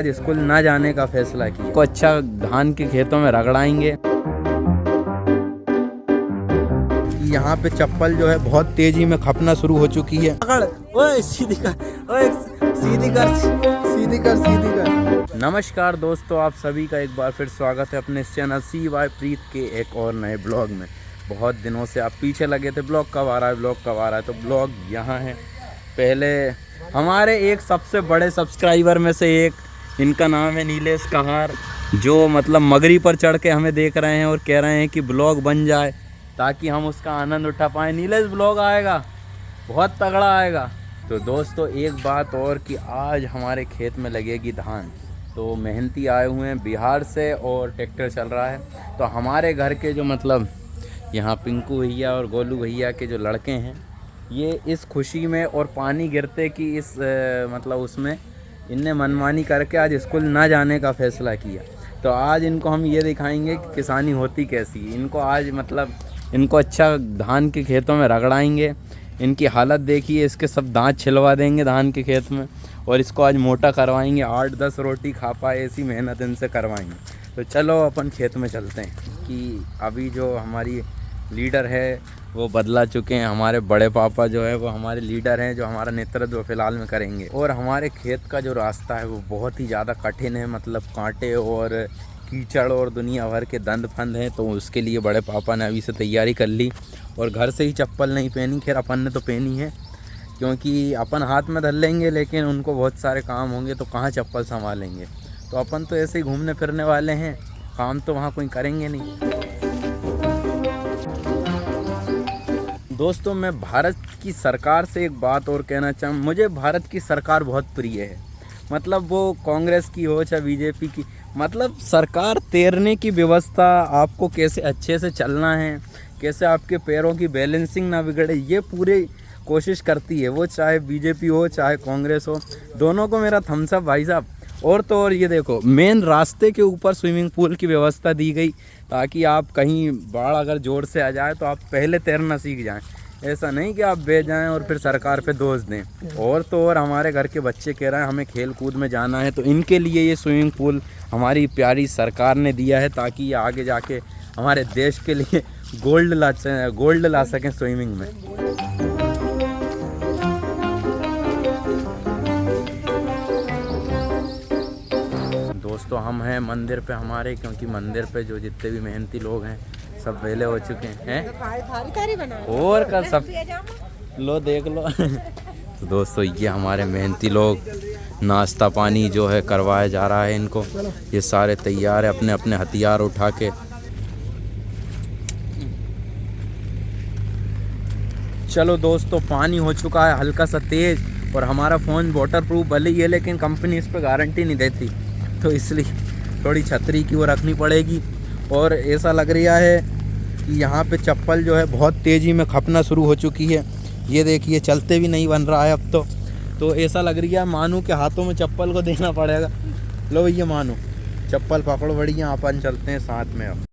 आज स्कूल ना जाने का फैसला किया को अच्छा धान के खेतों में रगड़ाएंगे। यहाँ पे चप्पल जो है बहुत तेजी में खपना शुरू हो चुकी है। ओए सीधी कर, ओए सीधी कर, सीधी कर, सीधी कर। नमस्कार दोस्तों, आप सभी का एक बार फिर स्वागत है अपने इस चैनल CY प्रीत के एक और नए ब्लॉग में। बहुत दिनों से आप पीछे लगे थे ब्लॉग कब आ रहा है, ब्लॉग कब आ रहा है, तो ब्लॉग यहाँ है। पहले हमारे एक सबसे बड़े सब्सक्राइबर में से एक, इनका नाम है नीलेश कहार, जो मतलब मगरी पर चढ़ के हमें देख रहे हैं और कह रहे हैं कि ब्लॉग बन जाए ताकि हम उसका आनंद उठा पाएँ। नीलेश ब्लॉग आएगा, बहुत तगड़ा आएगा। तो दोस्तों एक बात और कि आज हमारे खेत में लगेगी धान, तो मेहनती आए हुए हैं बिहार से और ट्रैक्टर चल रहा है। तो हमारे घर के जो मतलब यहाँ पिंकू भैया और गोलू भैया के जो लड़के हैं, ये इस खुशी में और पानी गिरते कि इस मतलब उसमें इनने मनमानी करके आज स्कूल ना जाने का फ़ैसला किया। तो आज इनको हम ये दिखाएंगे कि किसानी होती कैसी। इनको आज मतलब इनको अच्छा धान के खेतों में रगड़ाएंगे। इनकी हालत देखिए, इसके सब दांत छिलवा देंगे धान के खेत में और इसको आज मोटा करवाएंगे। 8-10 रोटी खा पाए ऐसी मेहनत इनसे करवाएंगे। तो चलो अपन खेत में चलते हैं कि अभी जो हमारी लीडर है वो बदला चुके हैं। हमारे बड़े पापा जो है वो हमारे लीडर हैं, जो हमारा नेतृत्व फिलहाल में करेंगे। और हमारे खेत का जो रास्ता है वो बहुत ही ज़्यादा कठिन है, मतलब कांटे और कीचड़ और दुनिया भर के दंद फंद हैं। तो उसके लिए बड़े पापा ने अभी से तैयारी कर ली और घर से ही चप्पल नहीं पहनी। खैर अपन ने तो पहनी है, क्योंकि अपन हाथ में धर लेंगे, लेकिन उनको बहुत सारे काम होंगे तो कहाँ चप्पल संभालेंगे। तो अपन तो ऐसे ही घूमने फिरने वाले हैं, काम तो वहाँ कोई करेंगे नहीं। दोस्तों मैं भारत की सरकार से एक बात और कहना चाहूँ। मुझे भारत की सरकार बहुत प्रिय है, मतलब वो कांग्रेस की हो चाहे बीजेपी की। मतलब सरकार तैरने की व्यवस्था, आपको कैसे अच्छे से चलना है, कैसे आपके पैरों की बैलेंसिंग ना बिगड़े, ये पूरी कोशिश करती है। वो चाहे बीजेपी हो चाहे कांग्रेस हो, दोनों को मेरा थम्स अप भाई साहब। और तो और ये देखो, मेन रास्ते के ऊपर स्विमिंग पूल की व्यवस्था दी गई ताकि आप कहीं बाढ़ अगर ज़ोर से आ जाए तो आप पहले तैरना सीख जाएं। ऐसा नहीं कि आप बह जाएं और फिर सरकार पे दोष दें। और तो और हमारे घर के बच्चे कह रहे हैं हमें खेल कूद में जाना है, तो इनके लिए ये स्विमिंग पूल हमारी प्यारी सरकार ने दिया है ताकि ये आगे जाके हमारे देश के लिए गोल्ड ला सकें स्विमिंग में। दोस्तों हम हैं मंदिर पे हमारे, क्योंकि मंदिर पे जो जितने भी मेहनती लोग हैं सब वेले हो चुके हैं और कल सब लो देख लो। तो दोस्तों ये हमारे मेहनती लोग, नाश्ता पानी जो है करवाया जा रहा है इनको। ये सारे तैयार है अपने अपने हथियार उठा के। चलो दोस्तों पानी हो चुका है हल्का सा तेज, और हमारा फ़ोन वाटर प्रूफ भले ही है लेकिन कंपनी इस पर गारंटी नहीं देती, तो इसलिए थोड़ी छतरी की वो रखनी पड़ेगी। और ऐसा लग रहा है कि यहाँ पे चप्पल जो है बहुत तेज़ी में खपना शुरू हो चुकी है। ये देखिए चलते भी नहीं बन रहा है अब तो ऐसा लग रहा है मानू के हाथों में चप्पल को देना पड़ेगा। लो भैया मानू चप्पल पकड़ो, बढ़िया अपन चलते हैं साथ में अब।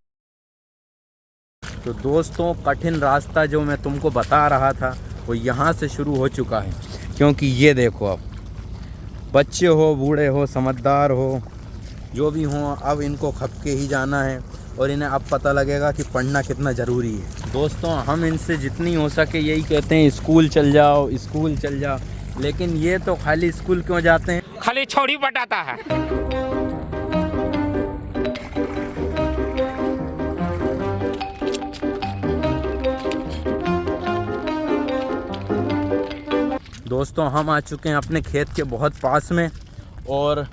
तो दोस्तों कठिन रास्ता जो मैं तुमको बता रहा था वो यहाँ से शुरू हो चुका है, क्योंकि ये देखो अब बच्चे हो बूढ़े हो समझदार हो जो भी हों, अब इनको खप के ही जाना है और इन्हें अब पता लगेगा कि पढ़ना कितना ज़रूरी है। दोस्तों हम इनसे जितनी हो सके यही कहते हैं स्कूल चल जाओ, स्कूल चल जाओ, लेकिन ये तो खाली स्कूल क्यों जाते हैं, खाली छोड़ी बटाता है। दोस्तों हम आ चुके हैं अपने खेत के बहुत पास में, और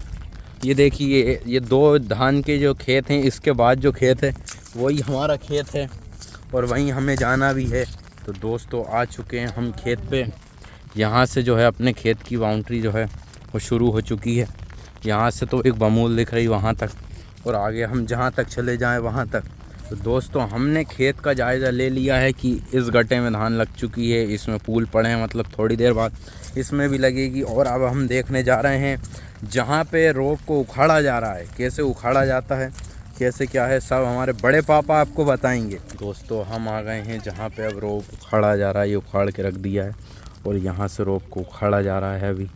ये देखिए ये दो धान के जो खेत हैं, इसके बाद जो खेत है वही हमारा खेत है और वहीं हमें जाना भी है। तो दोस्तों आ चुके हैं हम खेत पे। यहाँ से जो है अपने खेत की बाउंड्री जो है वो शुरू हो चुकी है। यहाँ से तो एक बमूल दिख रही वहाँ तक, और आगे हम जहाँ तक चले जाएँ वहाँ तक। तो दोस्तों हमने खेत का जायज़ा ले लिया है कि इस गड्ढे में धान लग चुकी है, इसमें फूल पड़े हैं, मतलब थोड़ी देर बाद इसमें भी लगेगी। और अब हम देखने जा रहे हैं जहाँ पे रोप को उखाड़ा जा रहा है, कैसे उखाड़ा जाता है, कैसे क्या है, सब हमारे बड़े पापा आपको बताएंगे। दोस्तों हम आ गए हैं जहाँ पे अब रोप उखाड़ा जा रहा है। ये उखाड़ के रख दिया है और यहाँ से रोप को उखाड़ा जा रहा है अभी।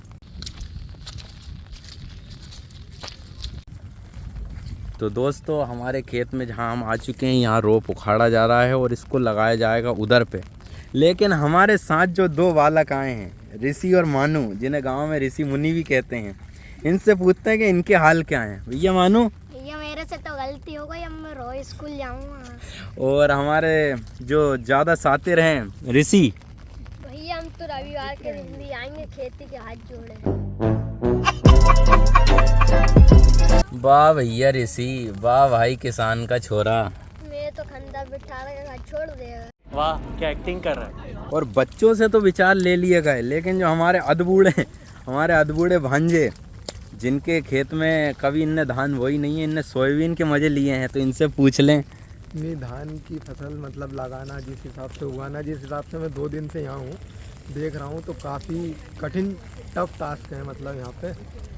तो दोस्तों हमारे खेत में जहाँ हम आ चुके हैं, यहाँ रोप उखाड़ा जा रहा है और इसको लगाया जाएगा उधर पे। लेकिन हमारे साथ जो दो बालक आए हैं, ऋषि और मानू, जिन्हें गांव में ऋषि मुनि भी कहते हैं, इनसे पूछते हैं कि इनके हाल क्या हैं। भैया मानू, भैया मेरे से तो गलती हो गई, अब मैं रोज स्कूल जाऊंगा। और हमारे जो ज़्यादा सातिर हैं ऋषि, भैया हम तो रविवार के दिन भी आएंगे खेती के हाथ जोड़े। वाह भैया ऋषि, वाह भाई किसान का छोरा। मैं तो खंडा बिठा के घर छोड़ देगा। वाह क्या एक्टिंग कर रहा है। और बच्चों से तो विचार ले लिए गए, लेकिन जो हमारे अधबूढ़े भांजे, जिनके खेत में कभी इनने धान बोई नहीं है, इनने सोयाबीन के मजे लिए हैं, तो इनसे पूछ लें। नहीं, धान की फसल मतलब लगाना, जिस हिसाब से उगाना, जिस हिसाब से मैं 2 दिन से यहाँ हूँ देख रहा हूँ, तो काफ़ी कठिन टफ टास्क है। मतलब यहाँ पे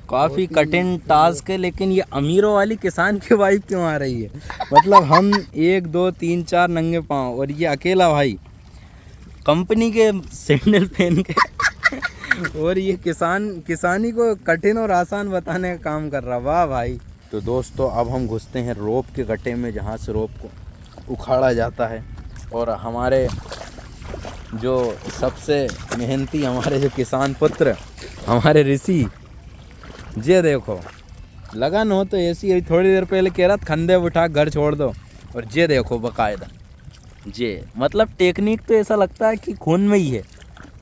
काफ़ी कठिन टास्क है, लेकिन ये अमीरों वाली किसान की वाइफ क्यों आ रही है? मतलब हम 1 2 3 4 नंगे पाँव, और ये अकेला भाई कंपनी के सैंडल पहन के और ये किसानी को कठिन और आसान बताने का काम कर रहा। वाह भाई। तो दोस्तों अब हम घुसते हैं रोप के गड्ढे में, जहाँ से रोप को उखाड़ा जाता है। और हमारे जो सबसे मेहनती, हमारे जो किसान पुत्र, हमारे ऋषि, ये देखो लगन हो तो ऐसी ही। थोड़ी देर पहले कह रहा था खंदे उठा घर छोड़ दो, और ये देखो बकायदा। ये मतलब टेक्निक तो ऐसा लगता है कि खून में ही है,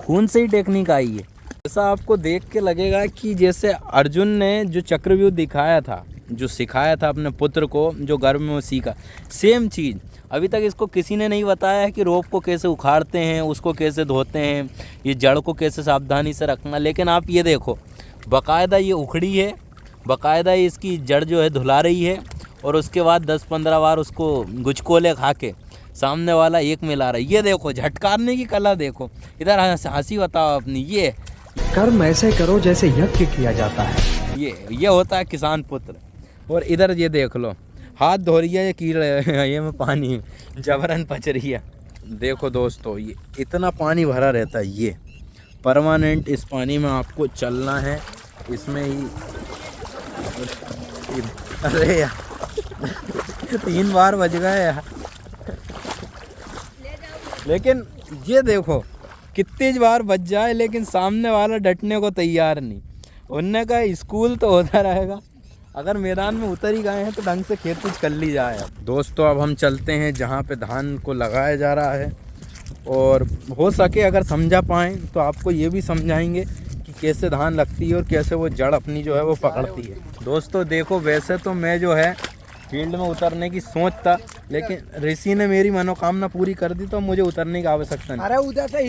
खून से ही टेक्निक आई है। ऐसा आपको देख के लगेगा कि जैसे अर्जुन ने जो चक्रव्यूह दिखाया था, जो सिखाया था अपने पुत्र को, जो गर्भ में वो सीखा, सेम चीज़ अभी तक इसको किसी ने नहीं बताया है कि रोप को कैसे उखाड़ते हैं, उसको कैसे धोते हैं, ये जड़ को कैसे सावधानी से रखना। लेकिन आप ये देखो, बाकायदा ये उखड़ी है, बाकायदा इसकी जड़ जो है धुला रही है, और उसके बाद 10-15 बार उसको गुचकोले खा के सामने वाला एक मिला रहा है। ये देखो झटकारने की कला देखो। इधर हंसी बताओ अपनी। ये कर्म ऐसे करो जैसे यज्ञ किया जाता है। ये होता है किसान पुत्र। और इधर ये देख लो, हाथ धो रही है ये कीड़े, ये में पानी जबरन पच रही है। देखो दोस्तों, ये इतना पानी भरा रहता है, ये परमानेंट। इस पानी में आपको चलना है, इसमें ही। अरे यार 3 बार बज गए यार। लेकिन ये देखो कितनी बार बच जाए, लेकिन सामने वाला डटने को तैयार नहीं। उनने कहा स्कूल तो होता रहेगा, अगर मैदान में उतर ही गए हैं तो ढंग से खेती कर ली जाए। दोस्तों अब हम चलते हैं जहाँ पे धान को लगाया जा रहा है, और हो सके अगर समझा पाएँ तो आपको ये भी समझाएंगे कि कैसे धान लगती है और कैसे वो जड़ अपनी जो है वो पकड़ती है। दोस्तों देखो, वैसे तो मैं जो है फील्ड में उतरने की सोच था, लेकिन ऋषि ने मेरी मनोकामना पूरी कर दी, तो मुझे उतरने की आवश्यकता नहीं। अरे उधर से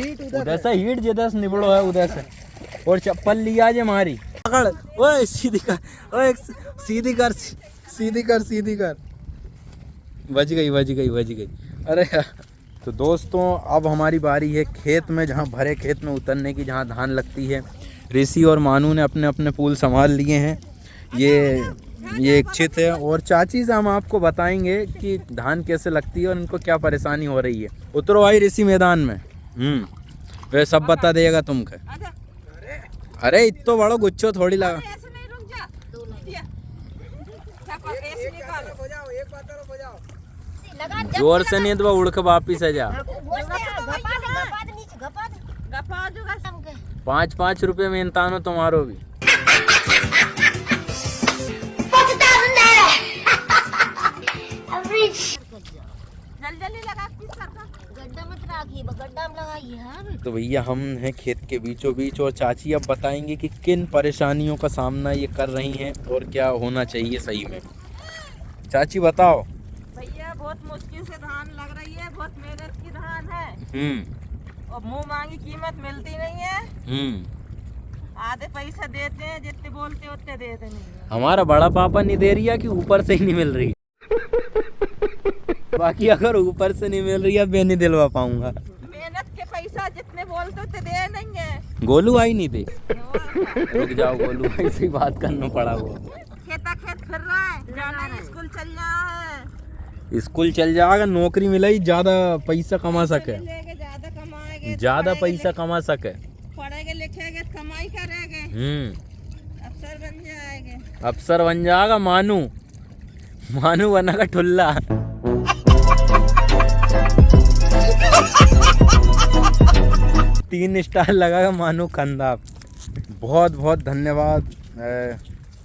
हीट जिधर से निबड़ो है उधर से। और चप्पल लिया जे मारी पकड़, ओए सीधी कर, ओए सीधी कर, सीधी कर। बज गई। अरे तो दोस्तों अब हमारी बारी है खेत में, जहाँ भरे खेत में उतरने की, जहाँ धान लगती है। ऋषि और मानू ने अपने अपने पूल संभाल लिए हैं। ये एक चित है, और चाची से हम आपको बताएंगे कि धान कैसे लगती है और इनको क्या परेशानी हो रही है। उतरो भाई ऋषि मैदान में। वे सब बता देगा तुमको। अरे इतो बड़ो गुच्छो थोड़ी लगा। जोर से नहीं तो उड़ के वापिस आ जा। 5-5 रुपए में इंतानो तुम्हारो भी। तो भैया हम हैं खेत के बीचों बीच, और चाची अब बताएंगे कि किन परेशानियों का सामना ये कर रही हैं और क्या होना चाहिए सही में। चाची बताओ। भैया बहुत मुश्किल से धान लग रही है, बहुत मेहनत की धान है। और मुंह मांगी कीमत मिलती नहीं है। आधे पैसा देते हैं, जितने बोलते उतने देते नहीं। हमारा बड़ा पापा नहीं दे रही है कि ऊपर से ही नहीं मिल रही। बाकी अगर ऊपर से नहीं मिल रही है, मैं नहीं दिलवा पाऊंगा। मेहनत के पैसा जितने बोलते उतने दे नहीं है। गोलू भाई नहीं दे। रुक जाओ, गोलू भाई से बात करना पड़ा। वो खेता खेत फिर रहा है, जाना है, स्कूल चल रहा है। स्कूल चल जाएगा, नौकरी मिलाई, ज्यादा पैसा कमा सके, ज्यादा कमाएंगे, ज्यादा पैसा कमा सके, पढ़ेंगे लिखेंगे कमाई करेंगे, अफसर बन जाएंगे। अफसर बन जाएगा मानू। मानू बना का ठुल्ला। 3 स्टार लगा मानू कंधा। बहुत बहुत धन्यवाद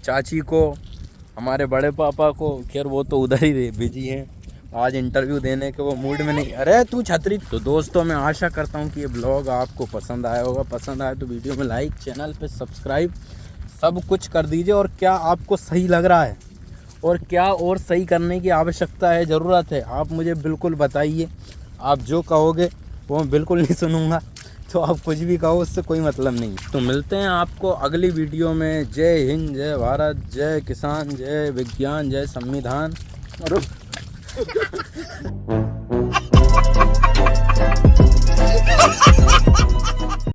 चाची को, हमारे बड़े पापा को। खैर वो तो उधर ही बिजी हैं, आज इंटरव्यू देने के वो मूड में नहीं। अरे तू छतरी। तो दोस्तों मैं आशा करता हूँ कि ये ब्लॉग आपको पसंद आया होगा। पसंद आया तो वीडियो में लाइक, चैनल पे सब्सक्राइब सब कुछ कर दीजिए। और क्या आपको सही लग रहा है और क्या और सही करने की आवश्यकता है, ज़रूरत है, आप मुझे बिल्कुल बताइए। आप जो कहोगे वो मैं बिल्कुल नहीं सुनूंगा, तो आप कुछ भी कहो उससे कोई मतलब नहीं। तो मिलते हैं आपको अगली वीडियो में। जय हिंद, जय भारत, जय किसान, जय विज्ञान, जय संविधान।